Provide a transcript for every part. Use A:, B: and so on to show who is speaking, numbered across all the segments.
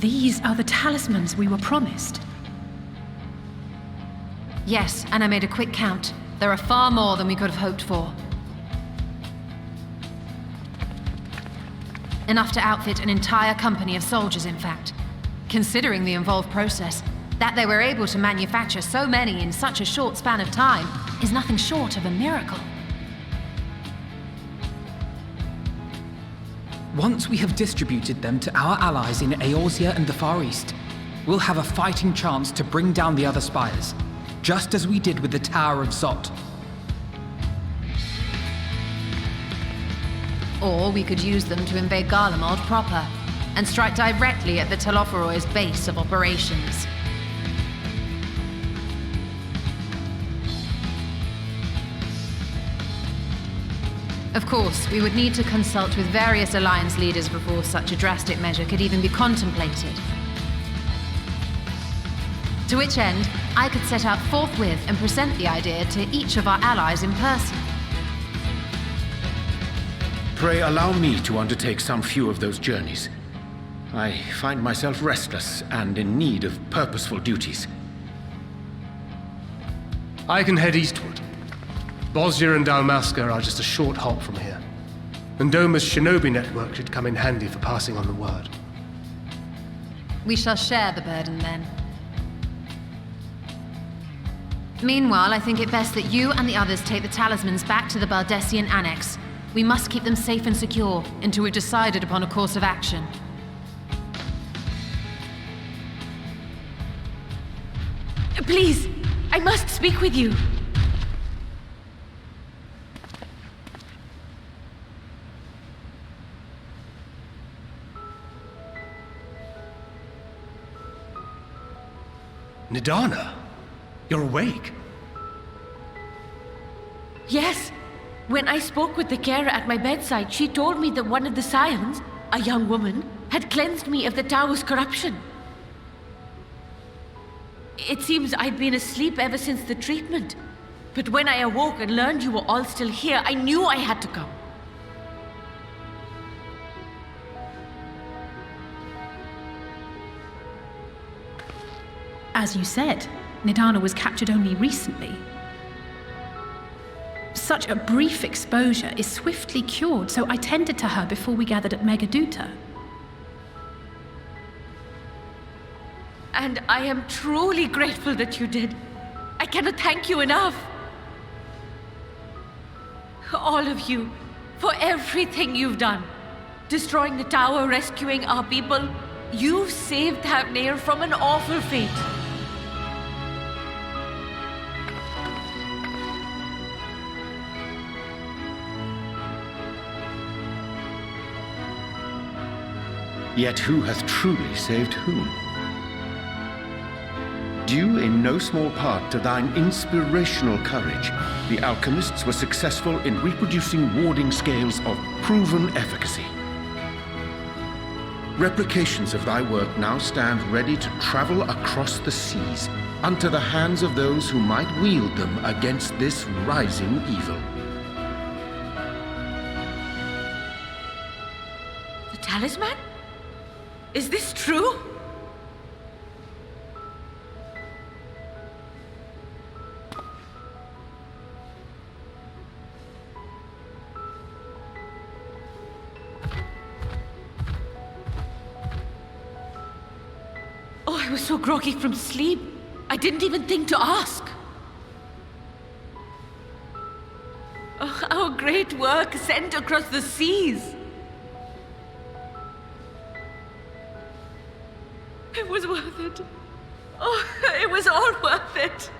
A: These are the talismans we were promised.
B: Yes, and I made a quick count. There are far more than we could have hoped for. Enough to outfit an entire company of soldiers, in fact. Considering the involved process, that they were able to manufacture so many in such a short span of time is nothing short of a miracle.
C: Once we have distributed them to our allies in Eorzea and the Far East, we'll have a fighting chance to bring down the other spires, just as we did with the Tower of Zot.
B: Or we could use them to invade Garlemald proper, and strike directly at the Telophoroid's base of operations. Of course, we would need to consult with various Alliance leaders before such a drastic measure could even be contemplated. To which end, I could set out forthwith and present the idea to each of our allies in person.
D: Pray allow me to undertake some few of those journeys. I find myself restless and in need of purposeful duties.
E: I can head eastward. Bosnia and Dalmasca are just a short hop from here. And Doma's shinobi network should come in handy for passing on the word.
B: We shall share the burden then. Meanwhile, I think it best that you and the others take the talismans back to the Baldessian Annex. We must keep them safe and secure until we've decided upon a course of action.
F: Please, I must speak with you.
E: Nidana, you're awake.
F: Yes. When I spoke with the carer at my bedside, she told me that one of the scions, a young woman, had cleansed me of the tower's corruption. It seems I'd been asleep ever since the treatment. But when I awoke and learned you were all still here, I knew I had to come.
A: As you said, Nidana was captured only recently. Such a brief exposure is swiftly cured, so I tended to her before we gathered at Megaduta.
F: And I am truly grateful that you did. I cannot thank you enough. All of you, for everything you've done. Destroying the tower, rescuing our people. You've saved Thavnair from an awful fate.
D: Yet who hath truly saved whom? Due in no small part to thine inspirational courage, the alchemists were successful in reproducing warding scales of proven efficacy. Replications of thy work now stand ready to travel across the seas, unto the hands of those who might wield them against this rising evil.
F: The talisman? Is this true? Oh, I was so groggy from sleep. I didn't even think to ask. Oh, our great work sent across the seas. It was worth it. Oh, it was all worth it.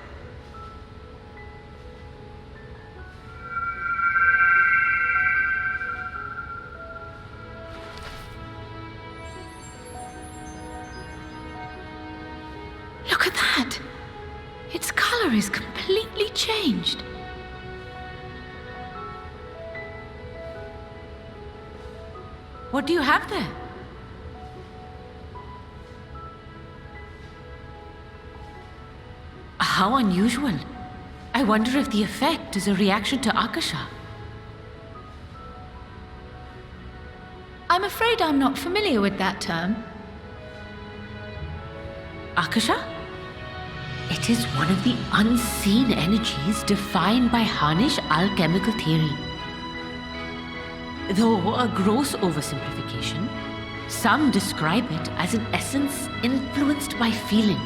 A: Look at that! Its color is completely changed.
F: What do you have there? How unusual. I wonder if the effect is a reaction to Akasha.
A: I'm afraid I'm not familiar with that term.
F: Akasha? It is one of the unseen energies defined by Harnish alchemical theory. Though a gross oversimplification, some describe it as an essence influenced by feelings.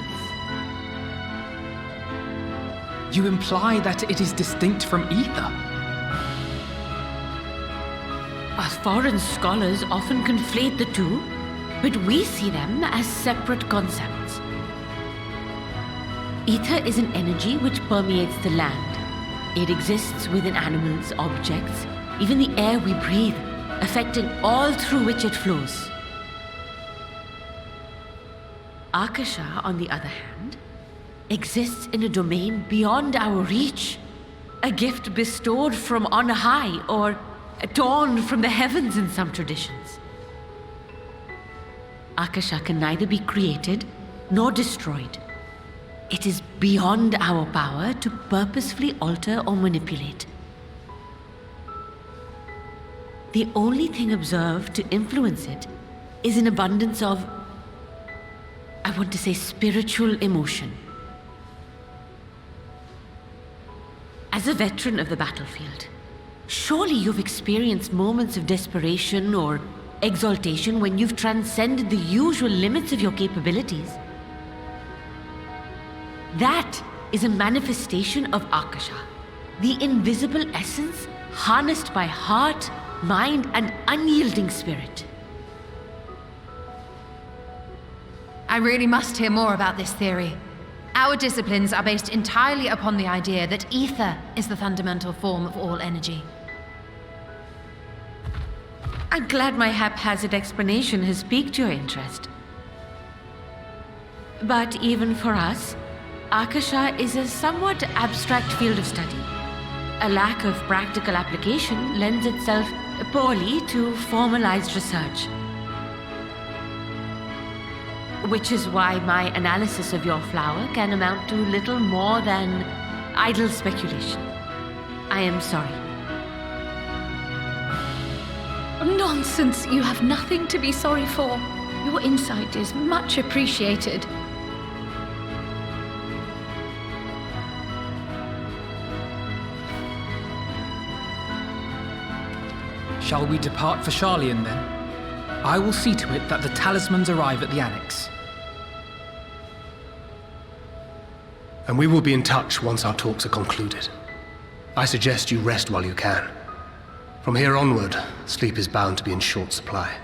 C: You imply that it is distinct from ether?
F: Foreign scholars often conflate the two, but we see them as separate concepts. Ether is an energy which permeates the land. It exists within animals, objects, even the air we breathe, affecting all through which it flows. Akasha, on the other hand, exists in a domain beyond our reach, a gift bestowed from on high or torn from the heavens in some traditions. Akasha can neither be created nor destroyed. It is beyond our power to purposefully alter or manipulate. The only thing observed to influence it is an abundance of, I want to say, spiritual emotion. As a veteran of the battlefield, surely you've experienced moments of desperation or exaltation when you've transcended the usual limits of your capabilities. That is a manifestation of Akasha, the invisible essence harnessed by heart, mind, and unyielding spirit.
B: I really must hear more about this theory. Our disciplines are based entirely upon the idea that ether is the fundamental form of all energy.
F: I'm glad my haphazard explanation has piqued your interest. But even for us, Akasha is a somewhat abstract field of study. A lack of practical application lends itself poorly to formalized research. Which is why my analysis of your flower can amount to little more than idle speculation. I am sorry.
A: Nonsense! You have nothing to be sorry for. Your insight is much appreciated.
C: Shall we depart for Sharlayan then? I will see to it that the talismans arrive at the Annex.
E: And we will be in touch once our talks are concluded. I suggest you rest while you can. From here onward, sleep is bound to be in short supply.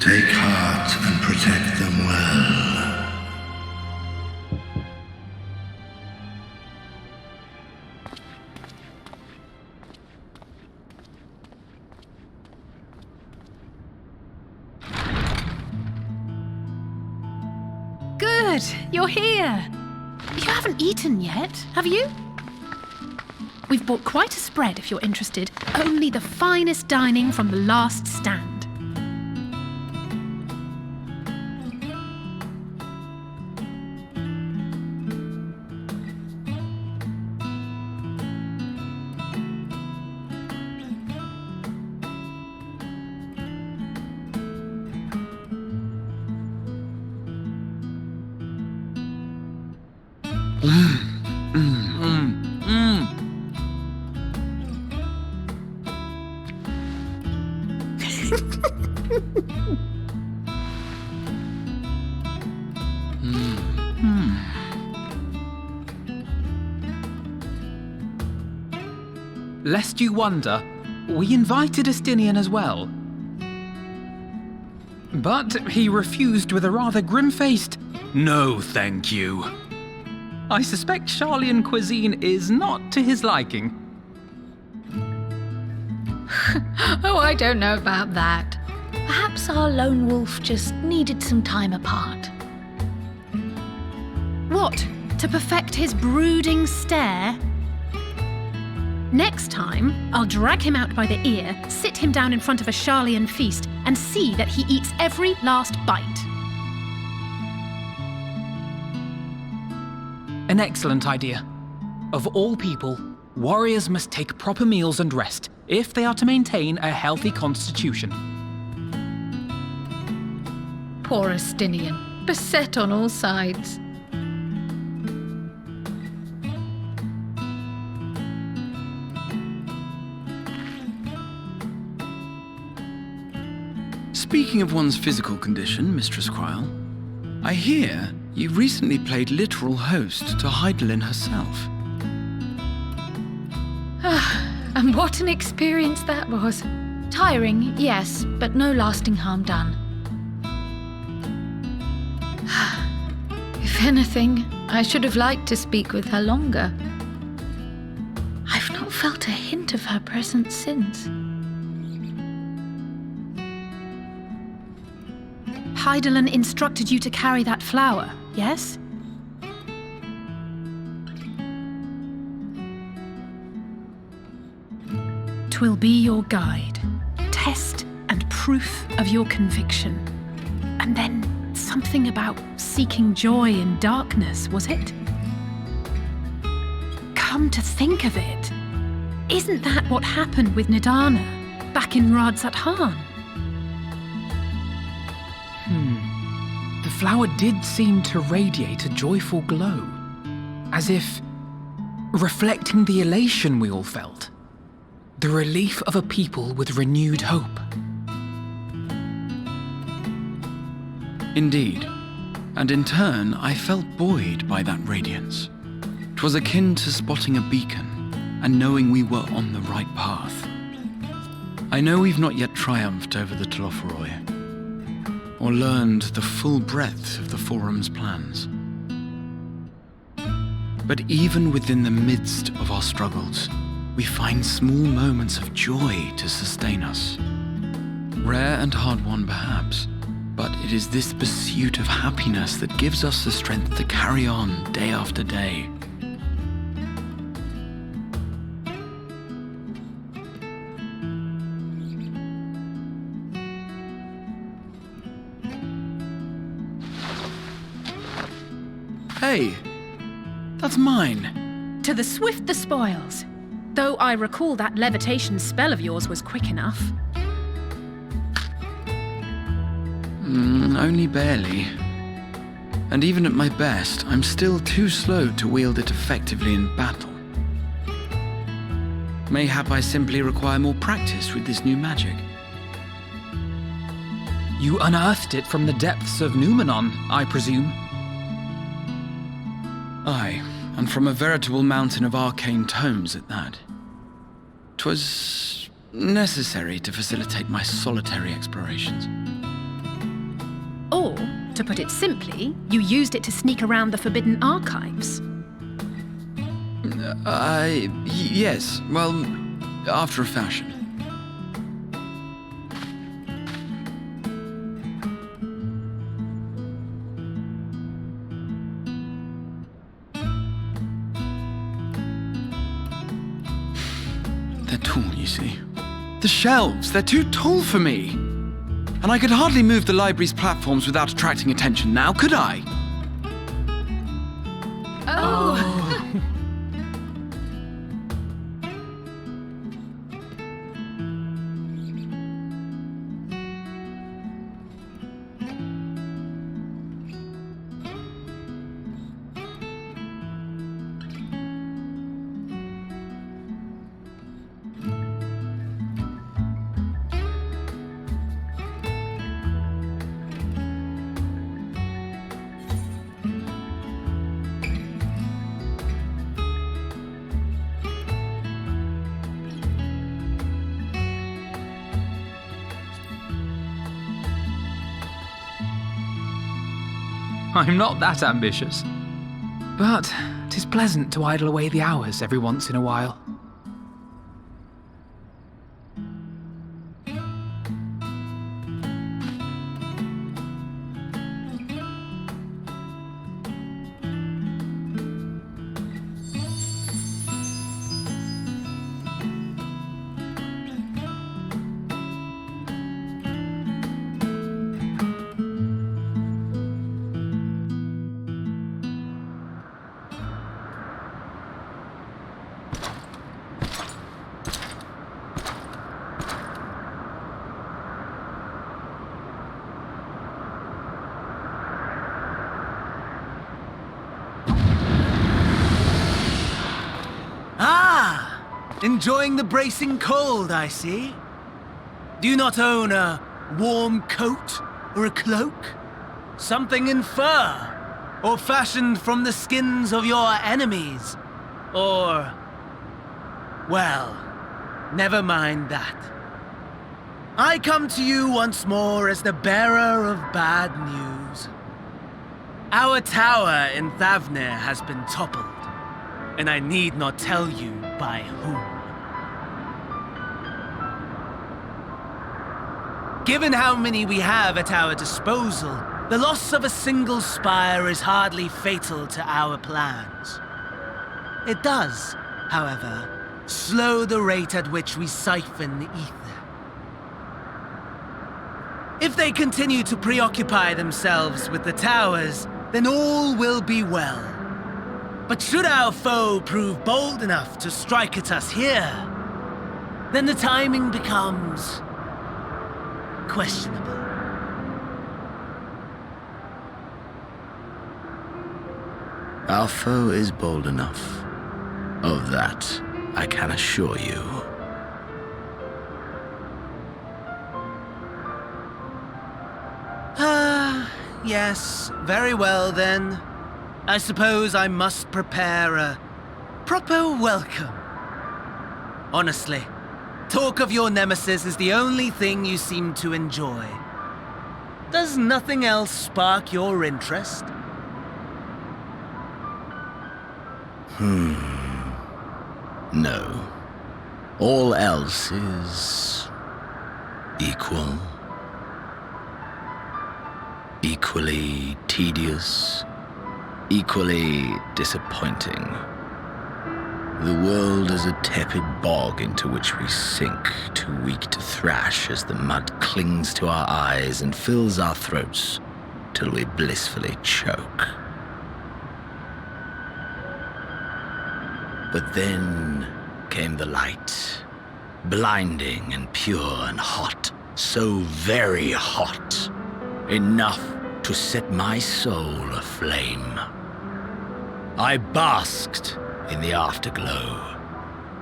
G: Take heart and protect them well.
B: Good, you're here. You haven't eaten yet, have you? We've bought quite a spread if you're interested. Only the finest dining from the last stand.
C: Lest you wonder, we invited Estinian as well. But he refused with a rather grim-faced, "No, thank you." I suspect Sharlayan cuisine is not to his liking.
A: Oh, I don't know about that. Perhaps our lone wolf just needed some time apart.
B: What? To perfect his brooding stare? Next time, I'll drag him out by the ear, sit him down in front of a Sharlayan feast, and see that he eats every last bite.
C: An excellent idea. Of all people, warriors must take proper meals and rest if they are to maintain a healthy constitution.
A: Poor Estinian, beset on all sides.
H: Speaking of one's physical condition, Mistress Quile, I hear you recently played literal host to Hydaelyn herself.
A: And what an experience that was. Tiring, yes, but no lasting harm done. If anything, I should have liked to speak with her longer. I've not felt a hint of her presence since.
B: Hydaelyn instructed you to carry that flower, yes? Twill be your guide, test and proof of your conviction. And then something about seeking joy in darkness, was it? Come to think of it, isn't that what happened with Nidana back in Radzat-Han?
C: The flower did seem to radiate a joyful glow, as if reflecting the elation we all felt, the relief of a people with renewed hope.
H: Indeed, and in turn I felt buoyed by that radiance. 'Twas akin to spotting a beacon and knowing we were on the right path. I know we've not yet triumphed over the Telophoroi, or learned the full breadth of the Forum's plans. But even within the midst of our struggles, we find small moments of joy to sustain us. Rare and hard-won perhaps, but it is this pursuit of happiness that gives us the strength to carry on day after day. Hey, that's mine.
B: To the swift the spoils. Though I recall that levitation spell of yours was quick enough.
H: Only barely. And even at my best, I'm still too slow to wield it effectively in battle. Mayhap I simply require more practice with this new magic.
C: You unearthed it from the depths of Numenon, I presume?
H: Aye, and from a veritable mountain of arcane tomes at that. 'Twas necessary to facilitate my solitary explorations.
B: To put it simply, you used it to sneak around the forbidden archives.
H: Yes. Well, after a fashion. They're tall, you see. The shelves, they're too tall for me. And I could hardly move the library's platforms without attracting attention now, could I?
B: Oh!
C: I'm not that ambitious. But 'tis pleasant to idle away the hours every once in a while.
I: Enjoying the bracing cold, I see. Do you not own a warm coat or a cloak? Something in fur? Or fashioned from the skins of your enemies? Or... well, never mind that. I come to you once more as the bearer of bad news. Our tower in Thavnir has been toppled, and I need not tell you by whom. Given how many we have at our disposal, the loss of a single spire is hardly fatal to our plans. It does, however, slow the rate at which we siphon the ether. If they continue to preoccupy themselves with the towers, then all will be well. But should our foe prove bold enough to strike at us here, then the timing becomes questionable.
G: Our foe is bold enough. Of that, I can assure you.
I: Yes, very well then. I suppose I must prepare a proper welcome. Honestly, talk of your nemesis is the only thing you seem to enjoy. Does nothing else spark your interest?
G: No. All else is... equal. Equally tedious. Equally disappointing. The world is a tepid bog into which we sink, too weak to thrash as the mud clings to our eyes and fills our throats till we blissfully choke. But then came the light, blinding and pure and hot, so very hot, enough to set my soul aflame. I basked in the afterglow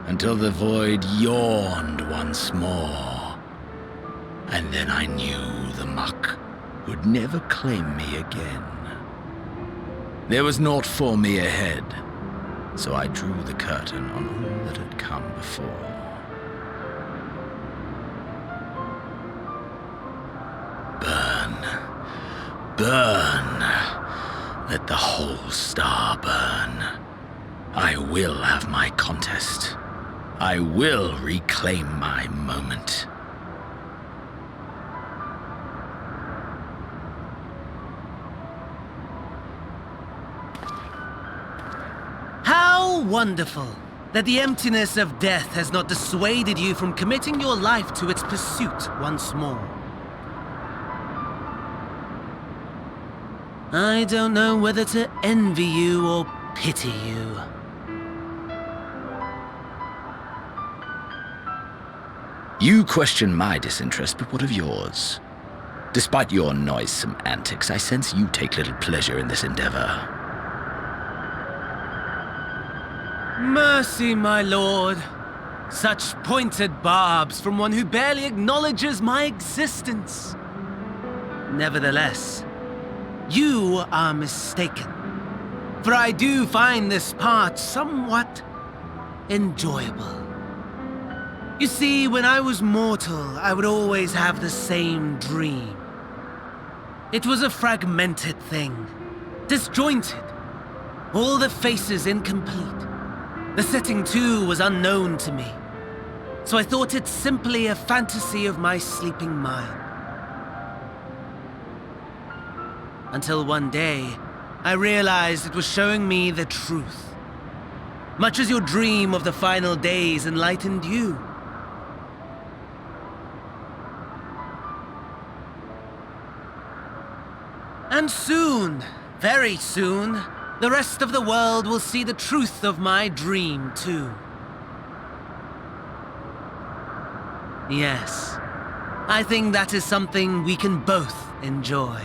G: until the void yawned once more, and then I knew the muck would never claim me again. There was naught for me ahead, so I drew the curtain on all that had come before. Burn, Burn. Let the whole star burn. I will have my contest. I will reclaim my moment.
I: How wonderful that the emptiness of death has not dissuaded you from committing your life to its pursuit once more. I don't know whether to envy you or pity you.
G: You question my disinterest, but what of yours? Despite your noisome antics, I sense you take little pleasure in this endeavor.
I: Mercy, my lord. Such pointed barbs from one who barely acknowledges my existence. Nevertheless, you are mistaken. For I do find this part somewhat enjoyable. You see, when I was mortal, I would always have the same dream. It was a fragmented thing, disjointed, all the faces incomplete. The setting, too, was unknown to me, so I thought it simply a fantasy of my sleeping mind. Until one day, I realized it was showing me the truth, much as your dream of the final days enlightened you. And soon, very soon, the rest of the world will see the truth of my dream, too. Yes, I think that is something we can both enjoy.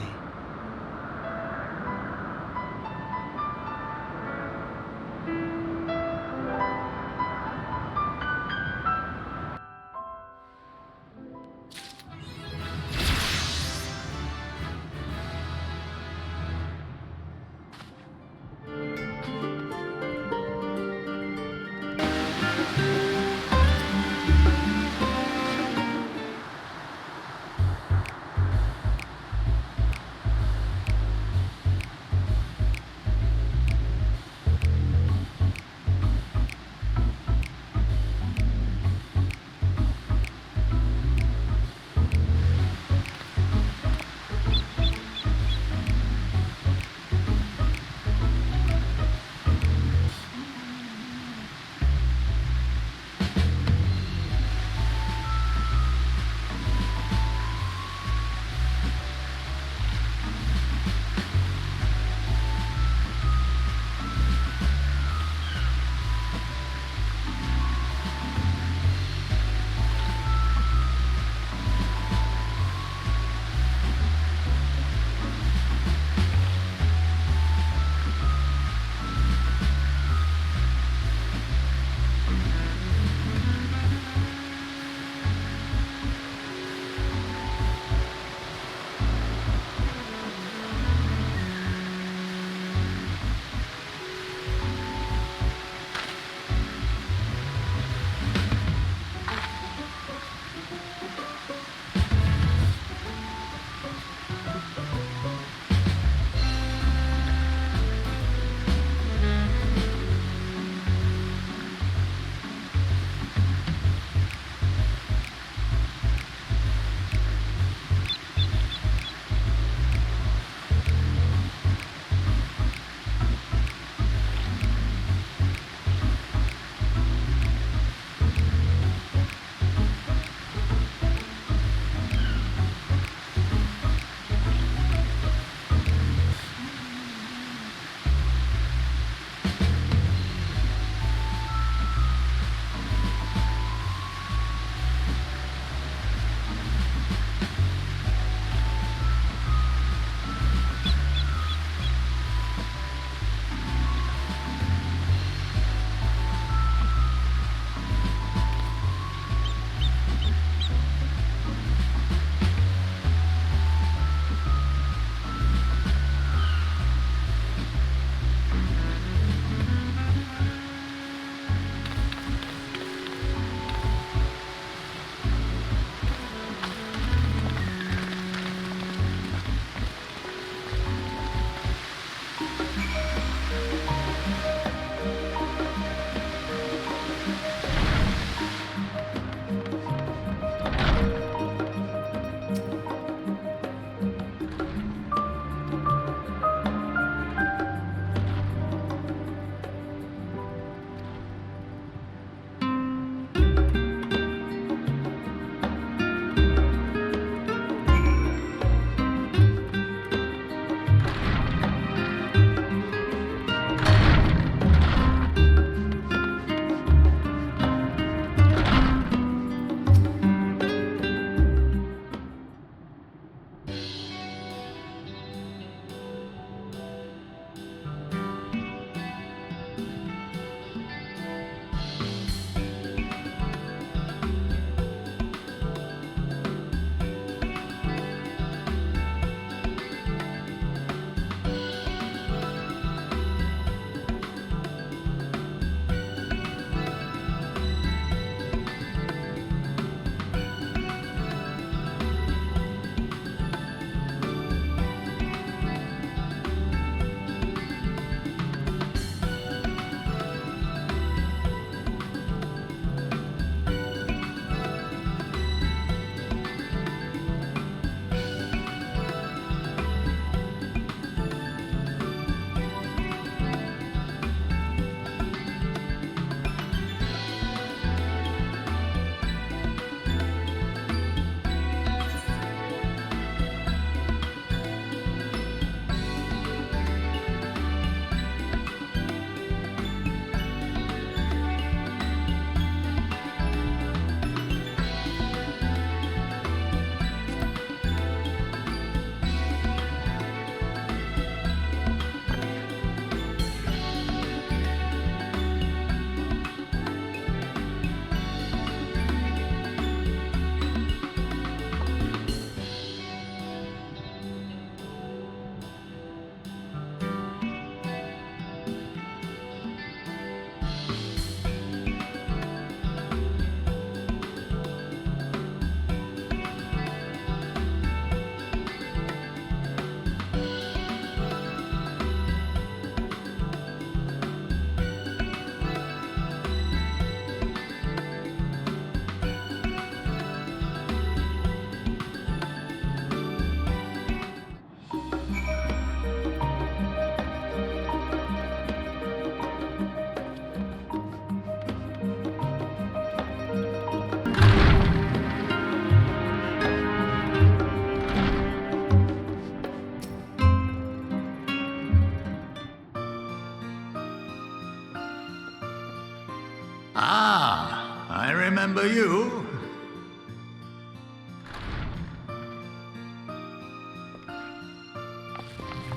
J: Ah, I remember you.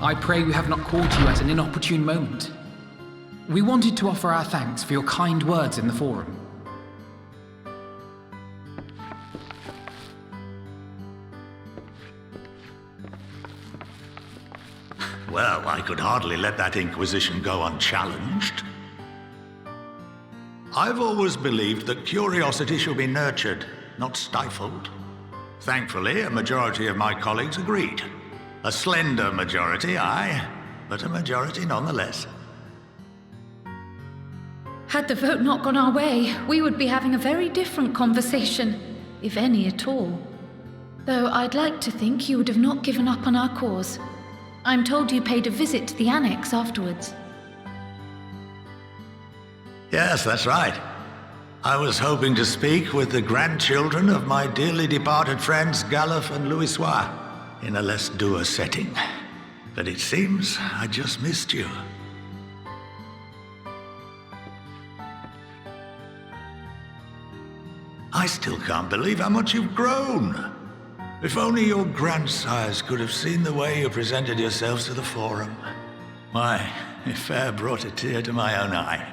C: I pray we have not caught you at an inopportune moment. We wanted to offer our thanks for your kind words in the forum.
J: Well, I could hardly let that inquisition go unchallenged. I've always believed that curiosity should be nurtured, not stifled. Thankfully, a majority of my colleagues agreed. A slender majority, aye, but a majority nonetheless.
A: Had the vote not gone our way, we would be having a very different conversation, if any at all. Though I'd like to think you would have not given up on our cause. I'm told you paid a visit to the annex afterwards.
J: Yes, that's right. I was hoping to speak with the grandchildren of my dearly departed friends Galuf and Louisoix in a less dour setting. But it seems I just missed you. I still can't believe how much you've grown. If only your grandsires could have seen the way you presented yourselves to the Forum. Why, it fair brought a tear to my own eye.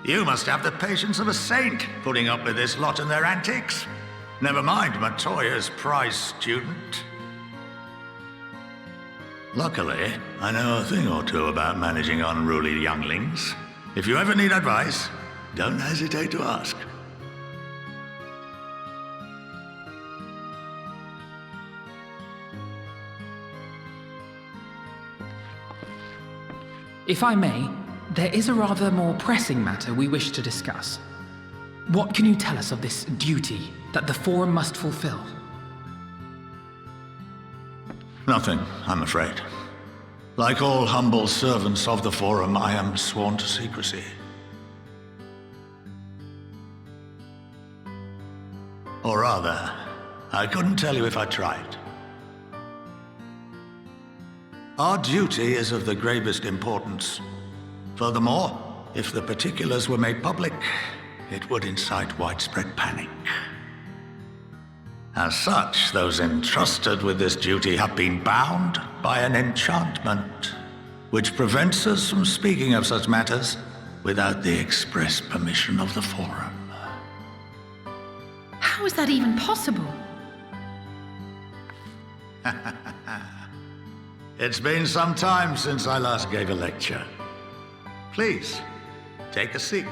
J: You must have the patience of a saint, putting up with this lot and their antics. Never mind Matoya's prize student. Luckily, I know a thing or two about managing unruly younglings. If you ever need advice, don't hesitate to ask.
C: If I may, there is a rather more pressing matter we wish to discuss. What can you tell us of this duty that the Forum must fulfill?
J: Nothing, I'm afraid. Like all humble servants of the Forum, I am sworn to secrecy. Or rather, I couldn't tell you if I tried. Our duty is of the gravest importance. Furthermore, if the particulars were made public, it would incite widespread panic. As such, those entrusted with this duty have been bound by an enchantment, which prevents us from speaking of such matters without the express permission of the Forum.
B: How is that even possible?
J: It's been some time since I last gave a lecture. Please, take a seat.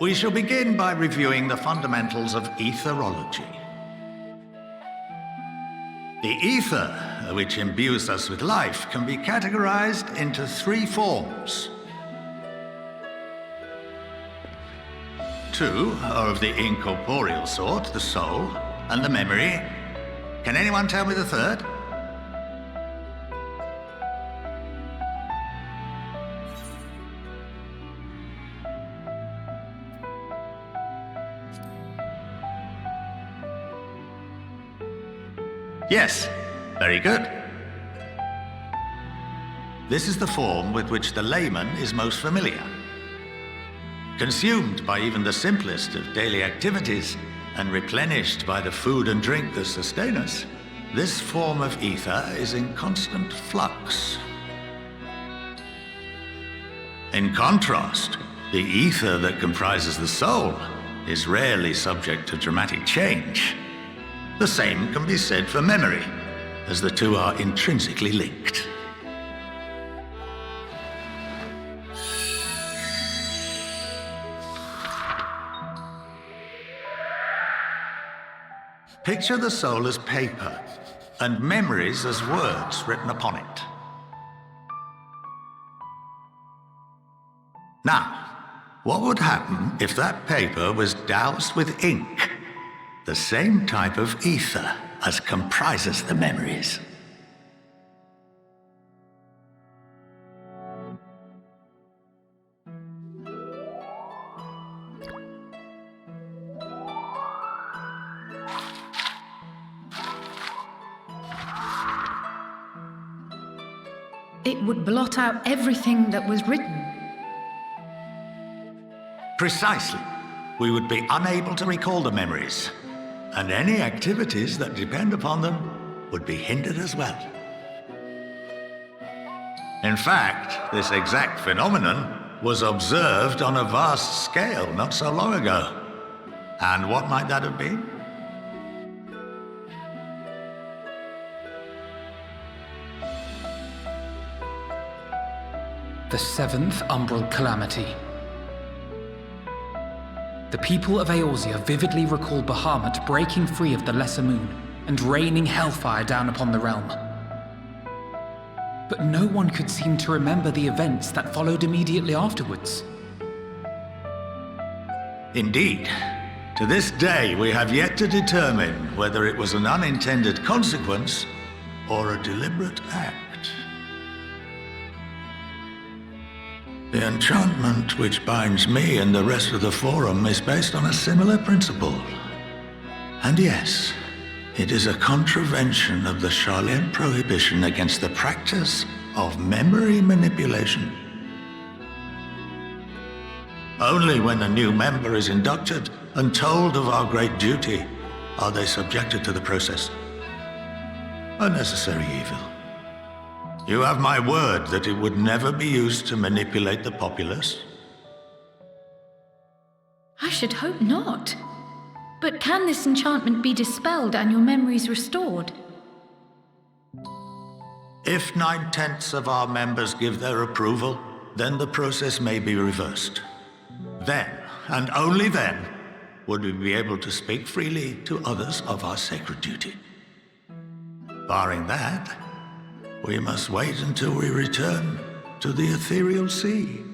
J: We shall begin by reviewing the fundamentals of etherology. The ether, which imbues us with life, can be categorized into three forms. Two are of the incorporeal sort, the soul and the memory. Can anyone tell me the third? Yes, very good. This is the form with which the layman is most familiar. Consumed by even the simplest of daily activities and replenished by the food and drink that sustain us, this form of ether is in constant flux. In contrast, the ether that comprises the soul is rarely subject to dramatic change. The same can be said for memory, as the two are intrinsically linked. Picture the soul as paper, and memories as words written upon it. Now, what would happen if that paper was doused with ink? The same type of ether as comprises the memories.
A: It would blot out everything that was written.
J: Precisely. We would be unable to recall the memories, and any activities that depend upon them would be hindered as well. In fact, this exact phenomenon was observed on a vast scale not so long ago. And what might that have been?
C: The seventh Umbral Calamity. The people of Eorzea vividly recall Bahamut breaking free of the Lesser Moon and raining hellfire down upon the realm. But no one could seem to remember the events that followed immediately afterwards.
J: Indeed. To this day, we have yet to determine whether it was an unintended consequence or a deliberate act. The enchantment which binds me and the rest of the Forum is based on a similar principle. And yes, it is a contravention of the Sharlayan prohibition against the practice of memory manipulation. Only when a new member is inducted and told of our great duty are they subjected to the process. A necessary evil. You have my word that it would never be used to manipulate the populace?
A: I should hope not. But can this enchantment be dispelled and your memories restored?
J: If 9/10 of our members give their approval, then the process may be reversed. Then, and only then, would we be able to speak freely to others of our sacred duty. Barring that, we must wait until we return to the ethereal sea.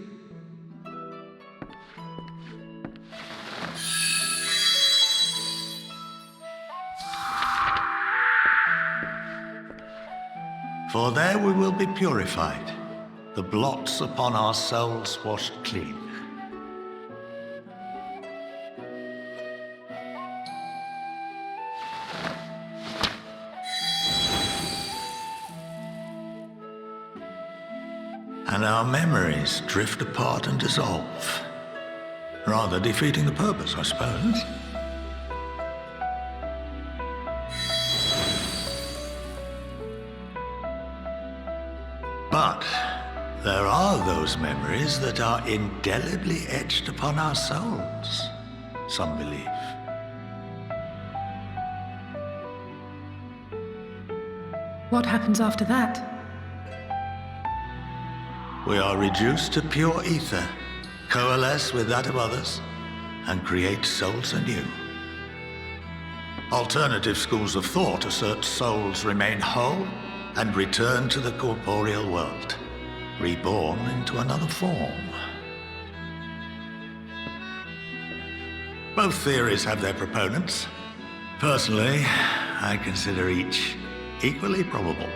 J: For there we will be purified, the blots upon our souls washed clean. And our memories drift apart and dissolve, rather defeating the purpose, I suppose. But there are those memories that are indelibly etched upon our souls, some believe.
B: What happens after that?
J: We are reduced to pure ether, coalesce with that of others, and create souls anew. Alternative schools of thought assert souls remain whole and return to the corporeal world, reborn into another form. Both theories have their proponents. Personally, I consider each equally probable.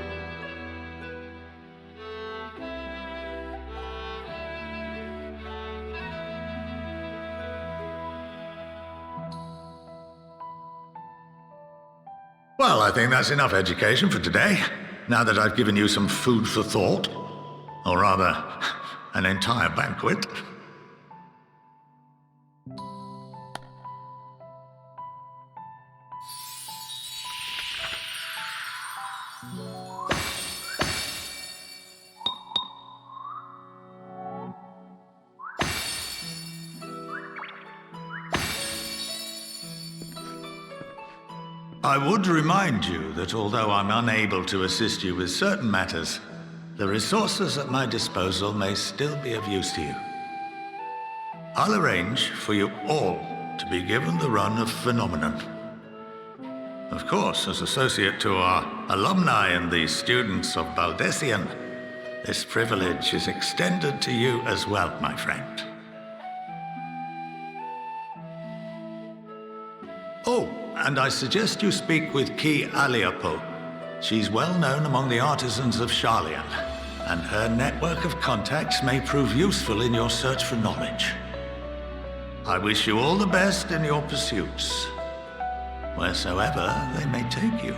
J: Well, I think that's enough education for today, now that I've given you some food for thought. Or rather, an entire banquet. I would remind you that although I'm unable to assist you with certain matters, the resources at my disposal may still be of use to you. I'll arrange for you all to be given the run of Phenomenon. Of course, as associate to our alumni and the students of Baldessian, this privilege is extended to you as well, my friend. Oh, and I suggest you speak with Ki Aliapo. She's well known among the artisans of Sharlayan, and her network of contacts may prove useful in your search for knowledge. I wish you all the best in your pursuits, wheresoever they may take you.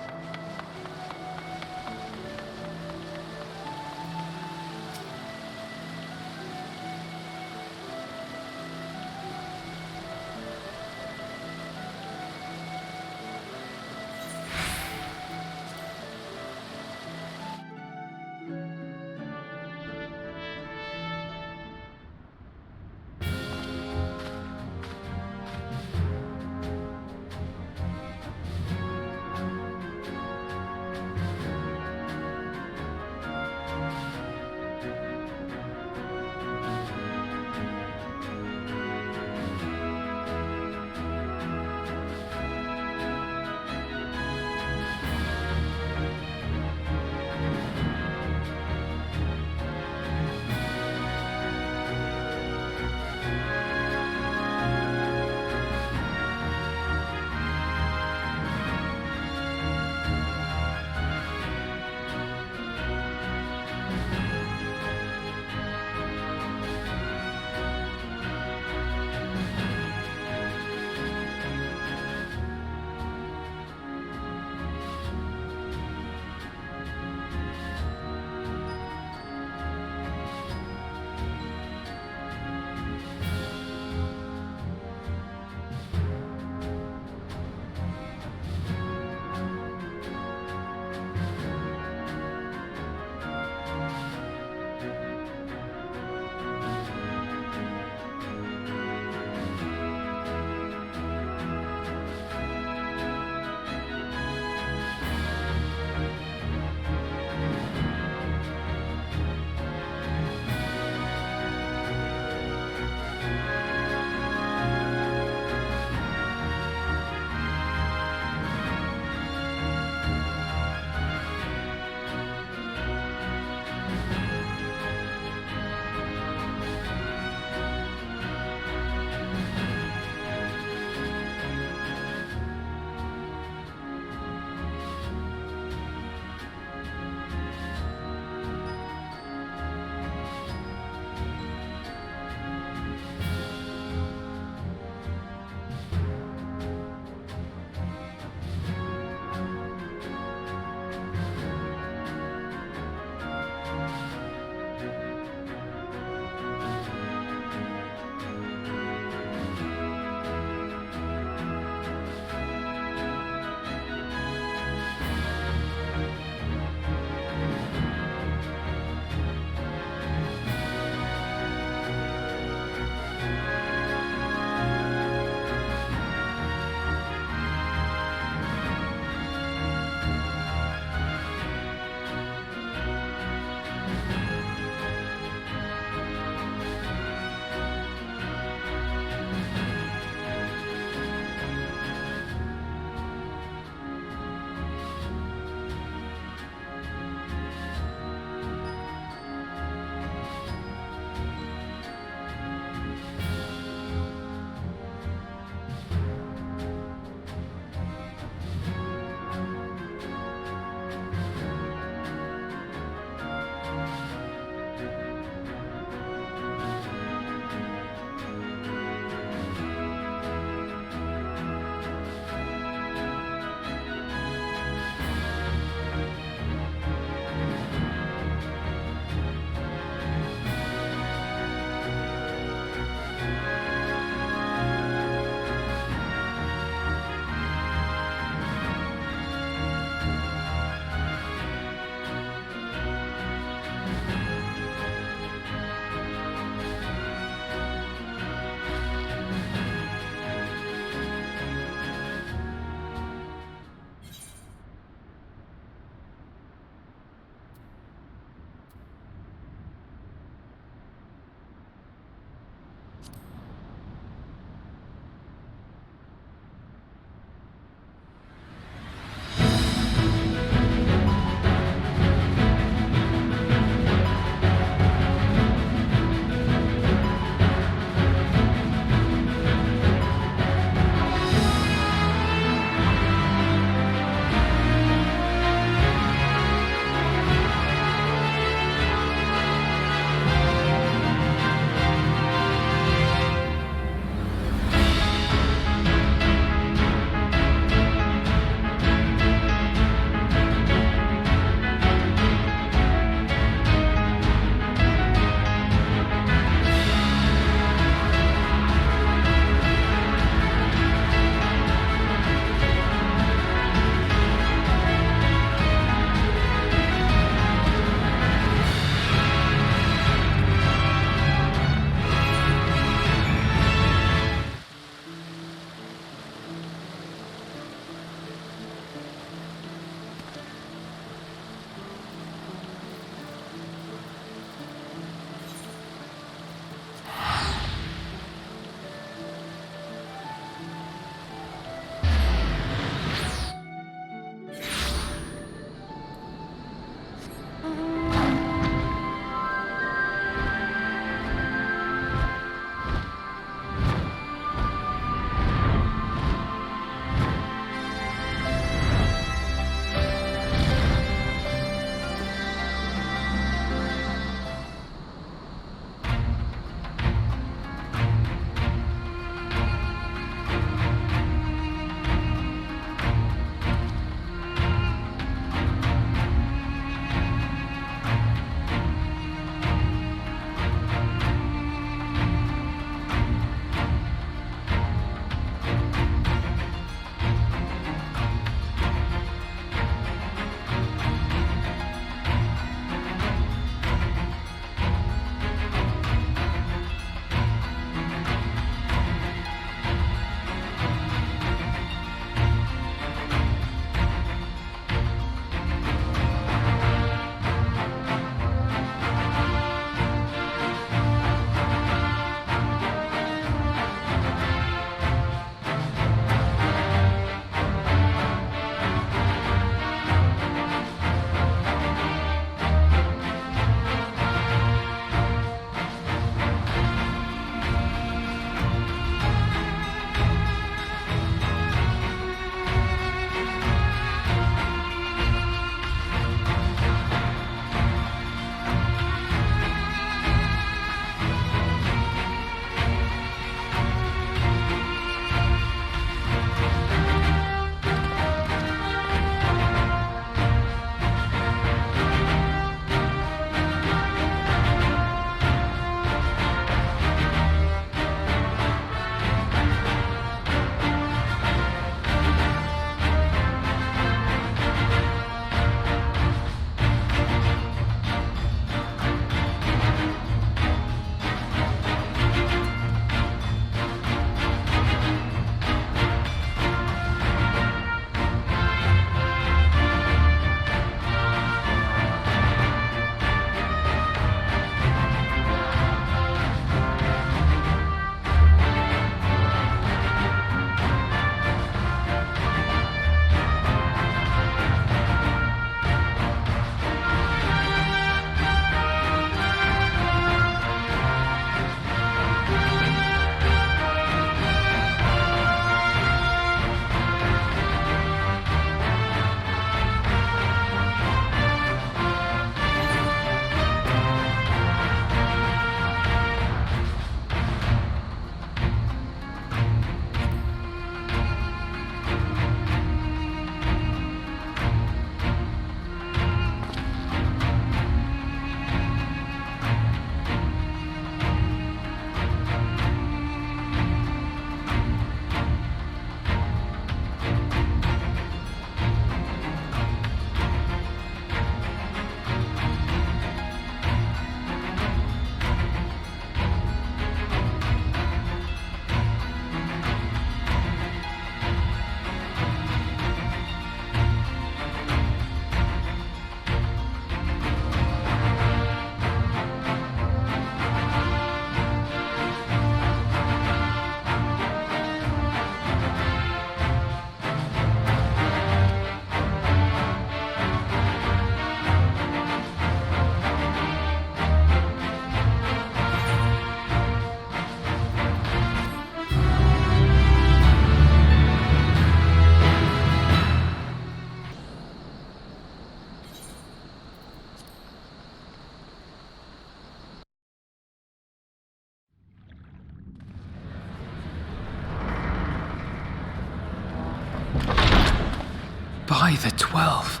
C: by the 12.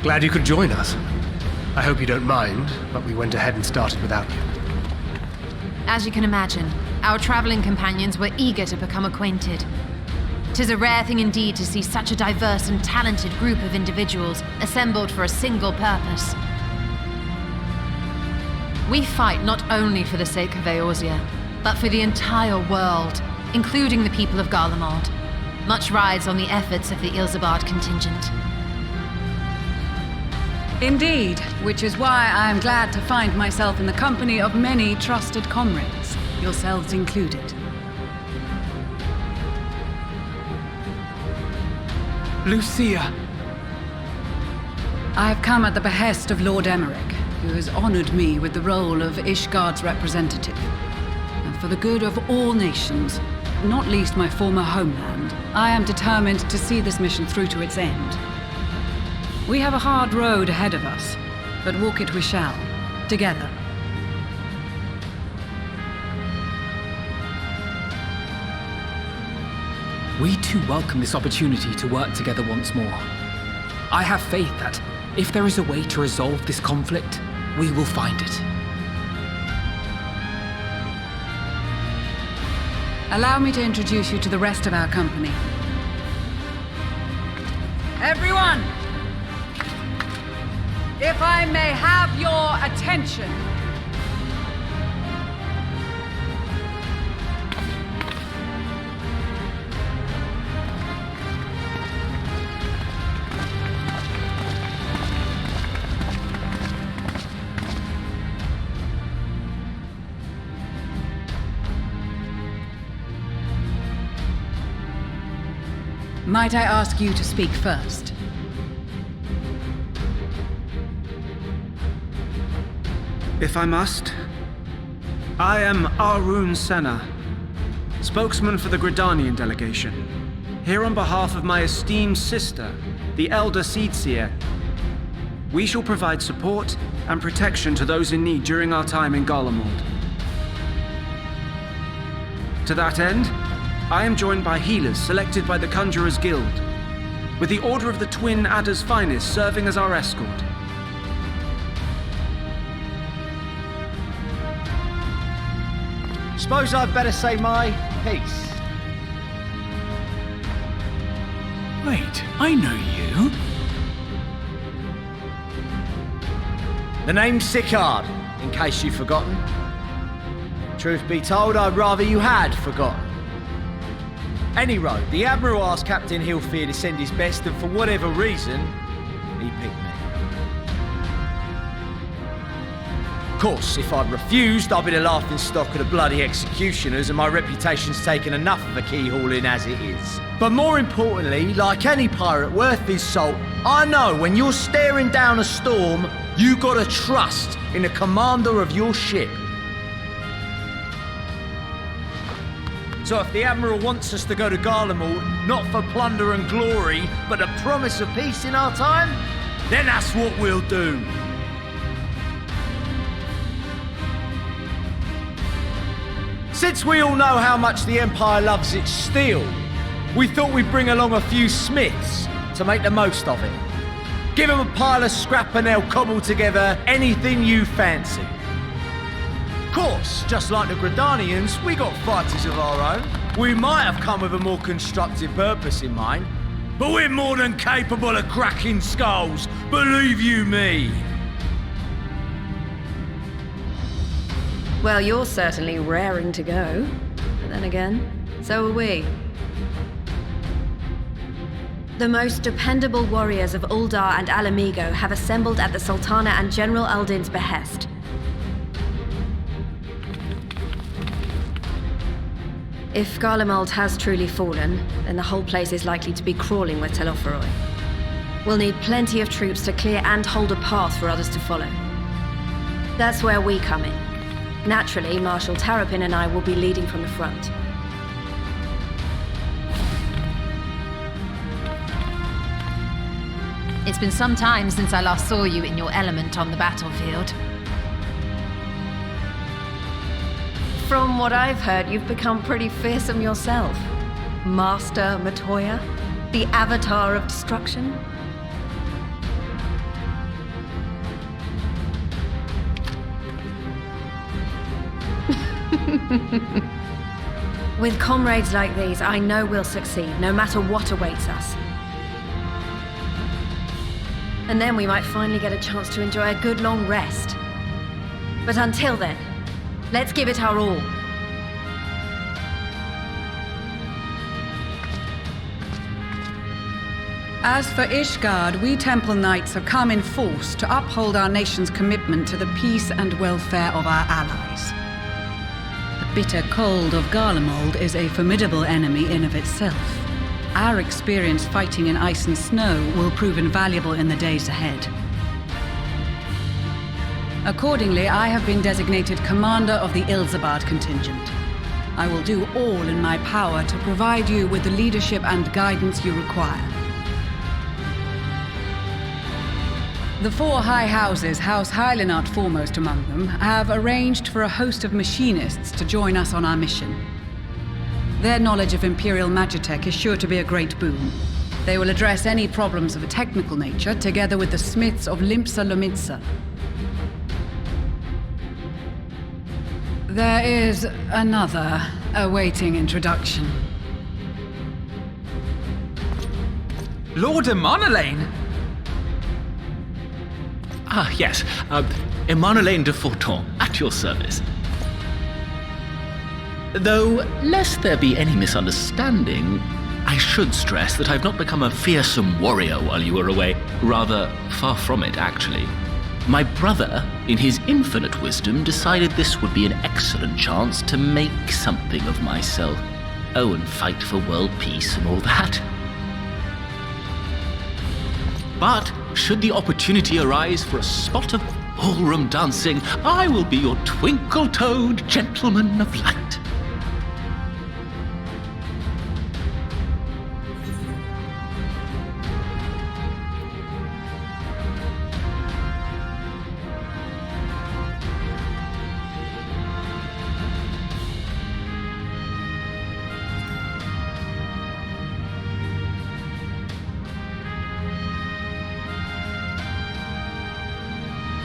E: Glad you could join us. I hope you don't mind, but we went ahead and started without you.
B: As you can imagine, our traveling companions were eager to become acquainted. 'Tis a rare thing indeed to see such a diverse and talented group of individuals assembled for a single purpose. We fight not only for the sake of Eorzea, but for the entire world, including the people of Garlemald. Much rides on the efforts of the Ilsabard contingent.
K: Indeed, which is why I am glad to find myself in the company of many trusted comrades, yourselves included.
C: Lucia!
K: I have come at the behest of Lord Emmerich, who has honored me with the role of Ishgard's representative. And for the good of all nations, not least my former homeland, I am determined to see this mission through to its end. We have a hard road ahead of us, but walk it we shall, together.
C: We too welcome this opportunity to work together once more. I have faith that if there is a way to resolve this conflict, we will find it.
K: Allow me to introduce you to the rest of our company. Everyone! If I may have your attention. Might I ask you to speak first?
L: If I must, I am Arun Senna, spokesman for the Gridanian delegation, here on behalf of my esteemed sister, the Elder Seedseer. We shall provide support and protection to those in need during our time in Garlemald. To that end, I am joined by healers selected by the Conjurers Guild, with the Order of the Twin Adder's Finest serving as our escort.
I: Suppose I'd better say my piece.
H: Wait, I know you.
I: The name's Sicard, in case you've forgotten. Truth be told, I'd rather you had forgotten. Any road, the Admiral asked Captain Hillfear to send his best, and for whatever reason, he picked me. Of course, if I'd refused, I'd be the laughingstock of the bloody executioners, and my reputation's taken enough of a keyhauling as it is. But more importantly, like any pirate worth his salt, I know when you're staring down a storm, you gotta trust in the commander of your ship. So if the Admiral wants us to go to Garlemald, not for plunder and glory, but the promise of peace in our time, then that's what we'll do. Since we all know how much the Empire loves its steel, we thought we'd bring along a few smiths to make the most of it. Give them a pile of scrap and they'll cobble together anything you fancy. Of course, just like the Gridanians, we got fighters of our own. We might have come with a more constructive purpose in mind, but we're more than capable of cracking skulls, believe you me.
M: Well, you're certainly raring to go. But then again, so are we. The most dependable warriors of Uldar and Alamigo have assembled at the Sultana and General Aldin's behest. If Garlemald has truly fallen, then the whole place is likely to be crawling with Telophoroi. We'll need plenty of troops to clear and hold a path for others to follow. That's where we come in. Naturally, Marshal Tarapin and I will be leading from the front.
B: It's been some time since I last saw you in your element on the battlefield.
M: From what I've heard, you've become pretty fearsome yourself. Master Matoya, the avatar of destruction. With comrades like these, I know we'll succeed, no matter what awaits us. And then we might finally get a chance to enjoy a good long rest. But until then, let's give it our all.
K: As for Ishgard, we Temple Knights have come in force to uphold our nation's commitment to the peace and welfare of our allies. The bitter cold of Garlemald is a formidable enemy in of itself. Our experience fighting in ice and snow will prove invaluable in the days ahead. Accordingly, I have been designated commander of the Ilzabard contingent. I will do all in my power to provide you with the leadership and guidance you require. The four high houses, House Hylinart foremost among them, have arranged for a host of machinists to join us on our mission. Their knowledge of Imperial Magitech is sure to be a great boon. They will address any problems of a technical nature, together with the smiths of Limpsa Lomitsa. There is another awaiting introduction.
C: Lord Emanolaine!
G: Ah, yes. Emanolaine de Forton, at your service. Though, lest there be any misunderstanding, I should stress that I've not become a fearsome warrior while you were away. Rather, far from it, actually. My brother, in his infinite wisdom, decided this would be an excellent chance to make something of myself. Oh, and fight for world peace and all that. But, should the opportunity arise for a spot of ballroom dancing, I will be your twinkle-toed gentleman of light.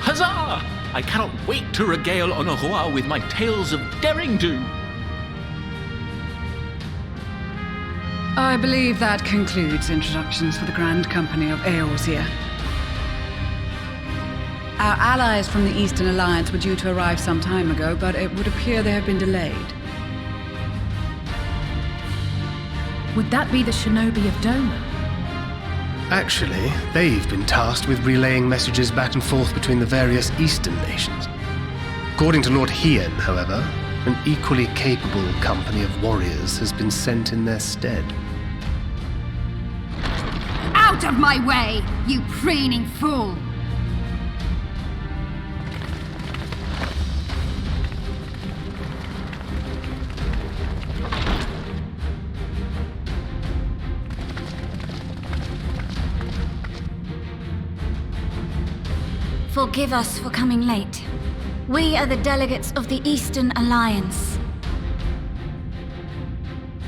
G: Huzzah! I cannot wait to regale Honoroa with my tales of daring-do.
K: I believe that concludes introductions for the Grand Company of Eorzea. Our allies from the Eastern Alliance were due to arrive some time ago, but it would appear they have been delayed.
B: Would that be the shinobi of Doma?
E: Actually, they've been tasked with relaying messages back and forth between the various Eastern nations. According to Lord Hien, however, an equally capable company of warriors has been sent in their stead.
N: Out of my way, you preening fool!
O: Forgive us for coming late. We are the delegates of the Eastern Alliance.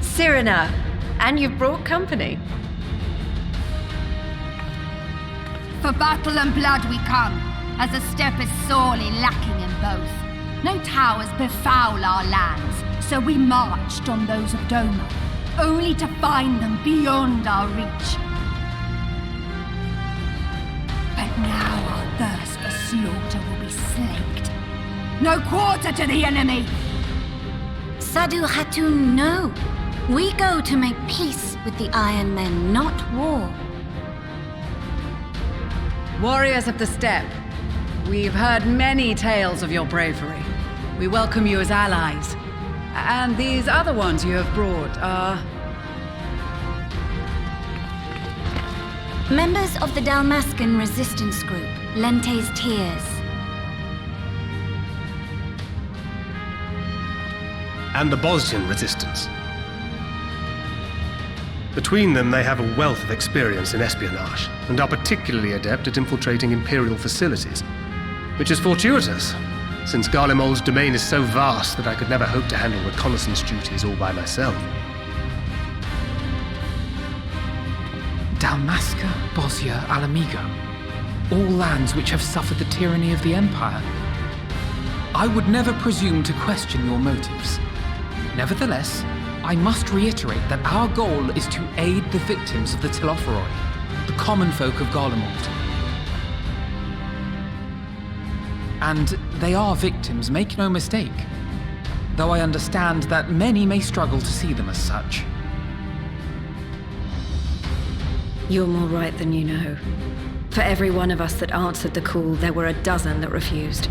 M: Cyrena, and you've brought company.
N: For battle and blood we come, as the steppe is sorely lacking in both. No towers befoul our lands, so we marched on those of Doma, only to find them beyond our reach. But now our thirst for slaughter will be slaked. No quarter to the enemy!
O: Sadu Hatun, no. We go to make peace with the Iron Men, not war.
K: Warriors of the Steppe, we've heard many tales of your bravery. We welcome you as allies. And these other ones you have brought are...
O: members of the Dalmascan resistance group, Lente's Tears.
E: And the Bosnian resistance. Between them, they have a wealth of experience in espionage, and are particularly adept at infiltrating Imperial facilities. Which is fortuitous, since Garlemald's domain is so vast that I could never hope to handle reconnaissance duties all by myself.
C: Dalmasca, Bosnia, Alamigo. All lands which have suffered the tyranny of the Empire. I would never presume to question your motives. Nevertheless, I must reiterate that our goal is to aid the victims of the Telophoroi, the common folk of Garlemald. And they are victims, make no mistake. Though I understand that many may struggle to see them as such.
M: You're more right than you know. For every one of us that answered the call, there were a dozen that refused.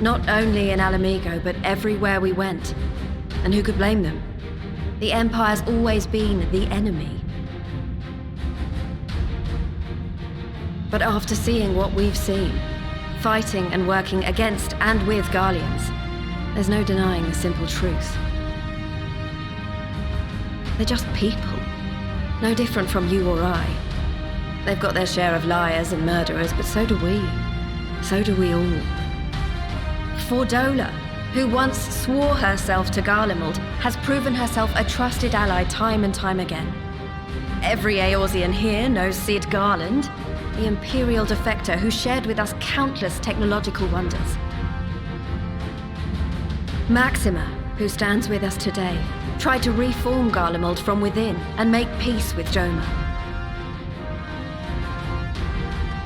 M: Not only in Alamigo, but everywhere we went. And who could blame them? The Empire's always been the enemy. But after seeing what we've seen, fighting and working against and with Garleans, there's no denying the simple truth. They're just people. No different from you or I. They've got their share of liars and murderers, but so do we. So do we all. Fordola, who once swore herself to Garlemald, has proven herself a trusted ally time and time again. Every Eorzean here knows Cid Garland, the Imperial defector who shared with us countless technological wonders. Maxima, who stands with us today, tried to reform Garlemald from within and make peace with Joma.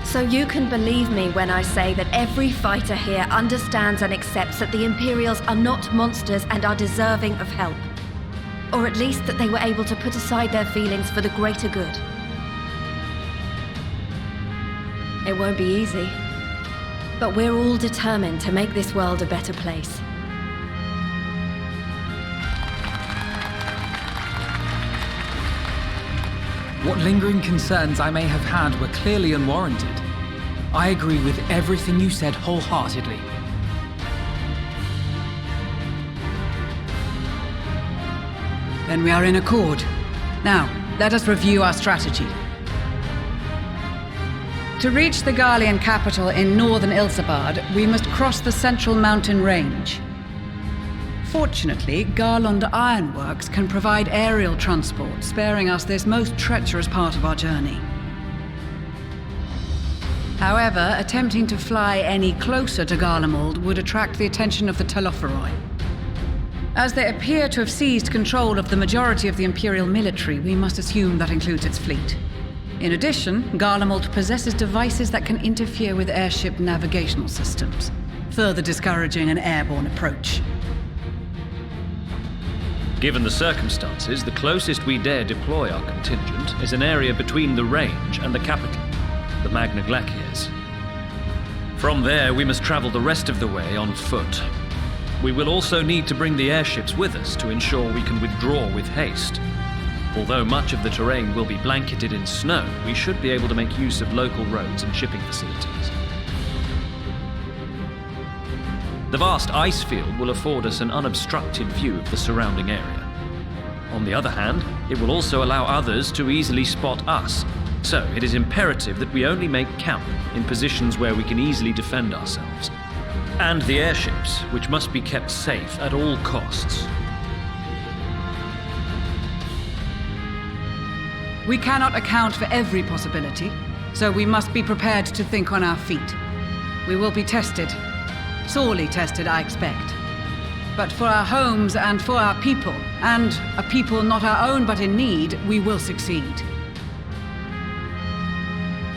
M: So you can believe me when I say that every fighter here understands and accepts that the Imperials are not monsters and are deserving of help. Or at least that they were able to put aside their feelings for the greater good. It won't be easy, but we're all determined to make this world a better place.
C: What lingering concerns I may have had were clearly unwarranted. I agree with everything you said wholeheartedly.
K: Then we are in accord. Now, let us review our strategy. To reach the Garlean capital in northern Ilsabard, we must cross the central mountain range. Fortunately, Garland Ironworks can provide aerial transport, sparing us this most treacherous part of our journey. However, attempting to fly any closer to Garlemald would attract the attention of the Telophoroi. As they appear to have seized control of the majority of the Imperial military, we must assume that includes its fleet. In addition, Garlemald possesses devices that can interfere with airship navigational systems, further discouraging an airborne approach.
P: Given the circumstances, the closest we dare deploy our contingent is an area between the range and the capital, the Magna Glaciers. From there, we must travel the rest of the way on foot. We will also need to bring the airships with us to ensure we can withdraw with haste. Although much of the terrain will be blanketed in snow, we should be able to make use of local roads and shipping facilities. The vast ice field will afford us an unobstructed view of the surrounding area. On the other hand, it will also allow others to easily spot us, so it is imperative that we only make camp in positions where we can easily defend ourselves. And the airships, which must be kept safe at all costs.
K: We cannot account for every possibility, so we must be prepared to think on our feet. We will be tested. Sorely tested, I expect. But for our homes and for our people, and a people not our own but in need, we will succeed.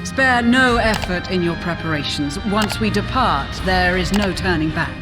K: Spare no effort in your preparations. Once we depart, there is no turning back.